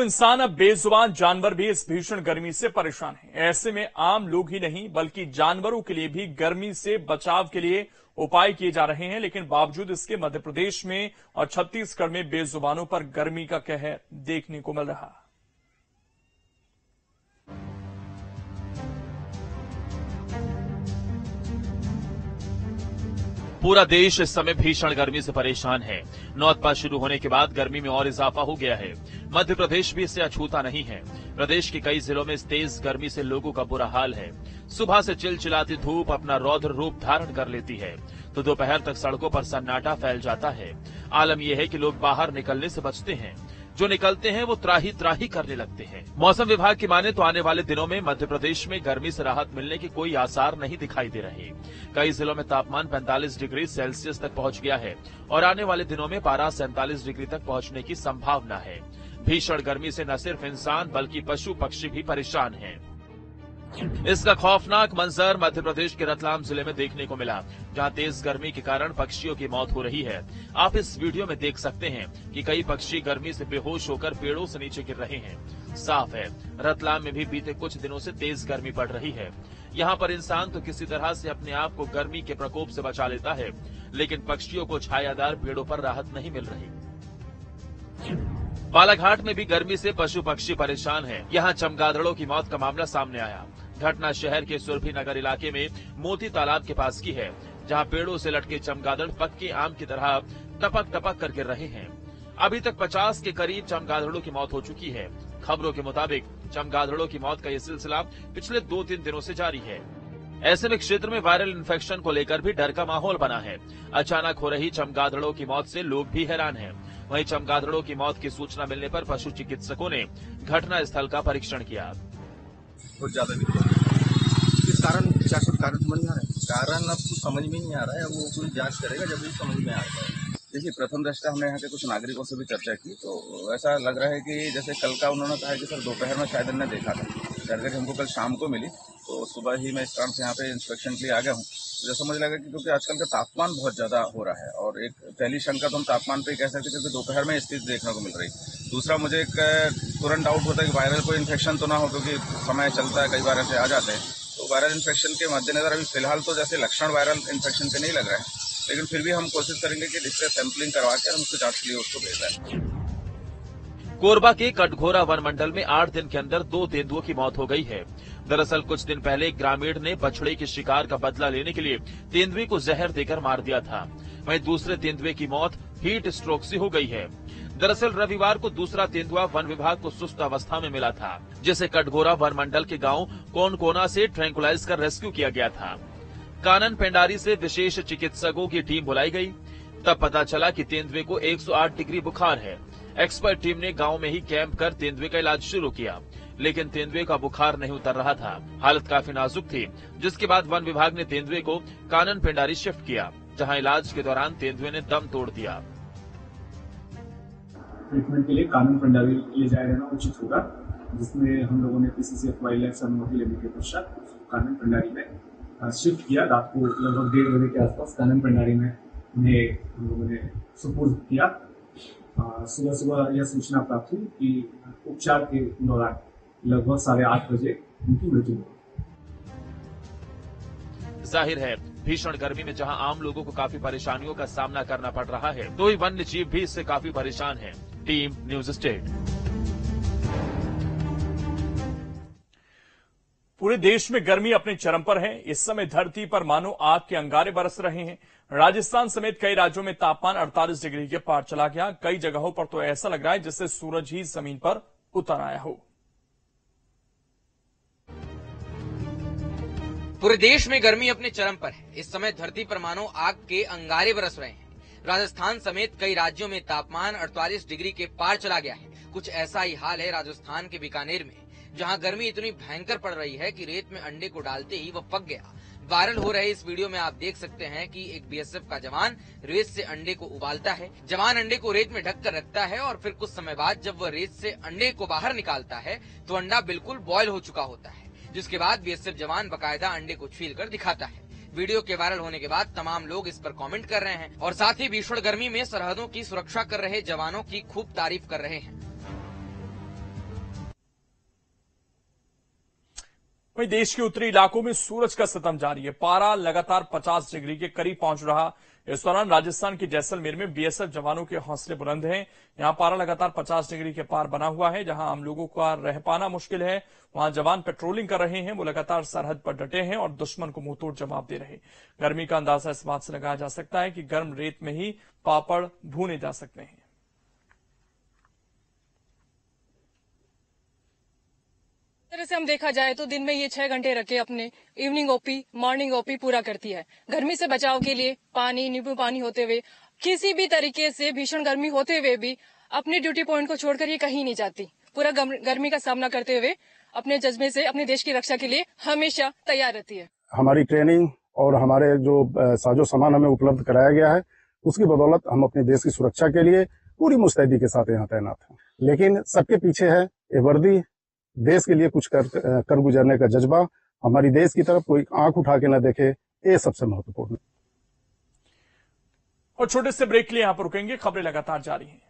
इंसान अब बेजुबान जानवर भी इस भीषण गर्मी से परेशान हैं। ऐसे में आम लोग ही नहीं बल्कि जानवरों के लिए भी गर्मी से बचाव के लिए उपाय किए जा रहे हैं, लेकिन बावजूद इसके मध्य प्रदेश में और छत्तीसगढ़ में बेजुबानों पर गर्मी का कहर देखने को मिल रहा है। पूरा देश इस समय भीषण गर्मी से परेशान है। नौतपा शुरू होने के बाद गर्मी में और इजाफा हो गया है। मध्य प्रदेश भी इससे अछूता नहीं है। प्रदेश के कई जिलों में इस तेज गर्मी से लोगों का बुरा हाल है। सुबह से चिलचिलाती धूप अपना रौद्र रूप धारण कर लेती है तो दोपहर तक सड़कों पर सन्नाटा फैल जाता है। आलम यह है कि लोग बाहर निकलने से बचते हैं, जो निकलते हैं वो त्राही त्राही करने लगते हैं। मौसम विभाग की माने तो आने वाले दिनों में मध्य प्रदेश में गर्मी से राहत मिलने के कोई आसार नहीं दिखाई दे रहे। कई जिलों में तापमान 45 डिग्री सेल्सियस तक पहुंच गया है और आने वाले दिनों में पारा 47 डिग्री तक पहुंचने की संभावना है। भीषण गर्मी से न सिर्फ इंसान बल्कि पशु पक्षी भी परेशान हैं। इसका खौफनाक मंजर मध्य प्रदेश के रतलाम जिले में देखने को मिला, जहां तेज गर्मी के कारण पक्षियों की मौत हो रही है। आप इस वीडियो में देख सकते हैं कि कई पक्षी गर्मी से बेहोश होकर पेड़ों से नीचे गिर रहे हैं। साफ है, रतलाम में भी बीते कुछ दिनों से तेज गर्मी पड़ रही है। यहाँ पर इंसान तो किसी तरह से अपने आप को गर्मी के प्रकोप से बचा लेता है, लेकिन पक्षियों को छायादार पेड़ों पर राहत नहीं मिल रही। बालाघाट में भी गर्मी से पशु पक्षी परेशान हैं। यहाँ चमगादड़ों की मौत का मामला सामने आया। घटना शहर के सुरभि नगर इलाके में मोती तालाब के पास की है, जहाँ पेड़ों से लटके चमगादड़ पक्के आम की तरह टपक टपक कर गिर रहे हैं। अभी तक 50 के करीब चमगादड़ों की मौत हो चुकी है। खबरों के मुताबिक चमगादड़ों की मौत का ये सिलसिला पिछले 2-3 दिनों से जारी है। ऐसे में क्षेत्र में वायरल इन्फेक्शन को लेकर भी डर का माहौल बना है। अचानक हो रही चमगादड़ों की मौत से लोग भी हैरान हैं। वहीं चमगादड़ों की मौत की सूचना मिलने पर पशु चिकित्सकों ने घटना स्थल का परीक्षण किया। बहुत ज्यादा इस कारण क्या कुछ कारण समझ में आ रहा है? कारण अब कुछ समझ में नहीं आ रहा है। वो पूरी जांच करेगा जब भी समझ में आएगा। देखिए, प्रथम दृष्टया हमने यहाँ के कुछ नागरिकों से भी चर्चा की तो ऐसा लग रहा है कि जैसे कल का उन्होंने कहा है कि सर दोपहर में शायद हमने देखा था। जानकारी हमको कल शाम को मिली तो सुबह ही मैं इस कारण से यहाँ पे इंस्पेक्शन के लिए आ गया हूँ। मुझे समझ लगा कि क्योंकि आजकल का तापमान बहुत ज्यादा हो रहा है और एक पहली शंका तो हम तापमान पे कह सकते क्योंकि दोपहर में स्थिति देखने को मिल रही। दूसरा, मुझे एक तुरंत डाउट होता है कि वायरल कोई इन्फेक्शन तो ना हो, क्योंकि समय चलता है, कई बार ऐसे आ जाते हैं। तो वायरल इन्फेक्शन के मद्देनजर अभी फिलहाल तो जैसे लक्षण वायरल इन्फेक्शन के नहीं लग रहा है, लेकिन फिर भी हम कोशिश करेंगे कि डिस्प्ले सैंपलिंग करवा कर हम उसको जांच के लिए उसको भेज दें। कोरबा के कटघोरा वन मंडल में 8 दिन के अंदर 2 तेंदुओं की मौत हो गई है। दरअसल कुछ दिन पहले एक ग्रामीण ने बछड़े के शिकार का बदला लेने के लिए तेंदुए को जहर देकर मार दिया था। वहीं दूसरे तेंदुए की मौत हीट स्ट्रोक से हो गई है। दरअसल रविवार को दूसरा तेंदुआ वन विभाग को सुस्त अवस्था में मिला था, जिसे कटघोरा वन मंडल के गांव कोनकोना से ट्रैंकुलाइज कर रेस्क्यू किया गया था। कानन पेंडारी से विशेष चिकित्सकों की टीम बुलाई गई। तब पता चला कि तेंदुए को 108 डिग्री बुखार है। एक्सपर्ट टीम ने गांव में ही कैंप कर तेंदुए का इलाज शुरू किया, लेकिन तेंदुए का बुखार नहीं उतर रहा था। हालत काफी नाजुक थी, जिसके बाद वन विभाग ने तेंदुए को कानन पेंडारी शिफ्ट किया, जहां इलाज के दौरान तेंदुए ने दम तोड़ दिया। ट्रीटमेंट के लिए कानन पेंडारी ले जाया जाना उचित होगा, जिसमें हम लोगों ने पीसीसीएफ वाइल्ड लाइफ से अनुमति लेने के पश्चात कानन पेंडारी में शिफ्ट किया। रात को लगभग 1:30 बजे के आसपास कानन पेंडारी में उन्हें हम लोगों ने सुपुर्द किया। सुबह यह सूचना प्राप्त हुई कि उपचार के दौरान लगभग 8:30 बजे उनकी मृत्यु हुई। जाहिर है, भीषण गर्मी में जहां आम लोगों को काफी परेशानियों का सामना करना पड़ रहा है, तो ही वन्य जीव भी इससे काफी परेशान हैं। Team news state. पूरे देश में गर्मी अपने चरम पर है। इस समय धरती पर मानो आग के अंगारे बरस रहे हैं। राजस्थान समेत कई राज्यों में तापमान 48 डिग्री के पार चला गया। कई जगहों पर तो ऐसा लग रहा है जैसे सूरज ही जमीन पर उतर आया हो। पूरे देश में गर्मी अपने चरम पर है। इस समय धरती पर मानो आग के अंगारे बरस रहे हैं। राजस्थान समेत कई राज्यों में तापमान 48 डिग्री के पार चला गया है। कुछ ऐसा ही हाल है राजस्थान के बीकानेर में, जहां गर्मी इतनी भयंकर पड़ रही है कि रेत में अंडे को डालते ही वह पक गया। वायरल हो रहे इस वीडियो में आप देख सकते हैं कि एक बीएसएफ का जवान रेत से अंडे को उबालता है। जवान अंडे को रेत में ढककर रखता है और फिर कुछ समय बाद जब वह रेत से अंडे को बाहर निकालता है तो अंडा बिल्कुल बॉयल हो चुका होता है, जिसके बाद बीएसएफ जवान बाकायदा अंडे को छील कर दिखाता है। वीडियो के वायरल होने के बाद तमाम लोग इस पर कमेंट कर रहे हैं और साथ ही भीषण गर्मी में सरहदों की सुरक्षा कर रहे जवानों की खूब तारीफ कर रहे हैं। वहीं देश के उत्तरी इलाकों में सूरज का सितम जारी है। पारा लगातार 50 डिग्री के करीब पहुंच रहा। इस दौरान राजस्थान के जैसलमेर में बीएसएफ जवानों के हौसले बुलंद हैं। यहां पारा लगातार 50 डिग्री के पार बना हुआ है। जहां आम लोगों का रह पाना मुश्किल है, वहां जवान पेट्रोलिंग कर रहे हैं। वो लगातार सरहद पर डटे हैं और दुश्मन को मुंहतोड़ जवाब दे रहे। गर्मी का अंदाजा इस बात से लगाया जा सकता है कि गर्म रेत में ही पापड़ भूने जा सकते हैं। तरह से हम देखा जाए तो दिन में ये 6 घंटे रखे अपने इवनिंग ओपी मॉर्निंग ओपी पूरा करती है। गर्मी से बचाव के लिए पानी नींबू पानी होते हुए किसी भी तरीके से भीषण गर्मी होते हुए भी अपने ड्यूटी पॉइंट को छोड़कर ये कहीं नहीं जाती। पूरा गर्मी का सामना करते हुए अपने जज्बे से अपने देश की रक्षा के लिए हमेशा तैयार रहती है। हमारी ट्रेनिंग और हमारे जो साजो सामान हमें उपलब्ध कराया गया है, उसकी बदौलत हम अपने देश की सुरक्षा के लिए पूरी मुस्तैदी के साथ यहाँ तैनात हैं। लेकिन सबके पीछे है ये वर्दी, देश के लिए कुछ कर गुजरने का जज्बा। हमारी देश की तरफ कोई आंख उठा के न देखे, ये सबसे महत्वपूर्ण है। और छोटे से ब्रेक के लिए यहां पर रुकेंगे। खबरें लगातार जारी हैं।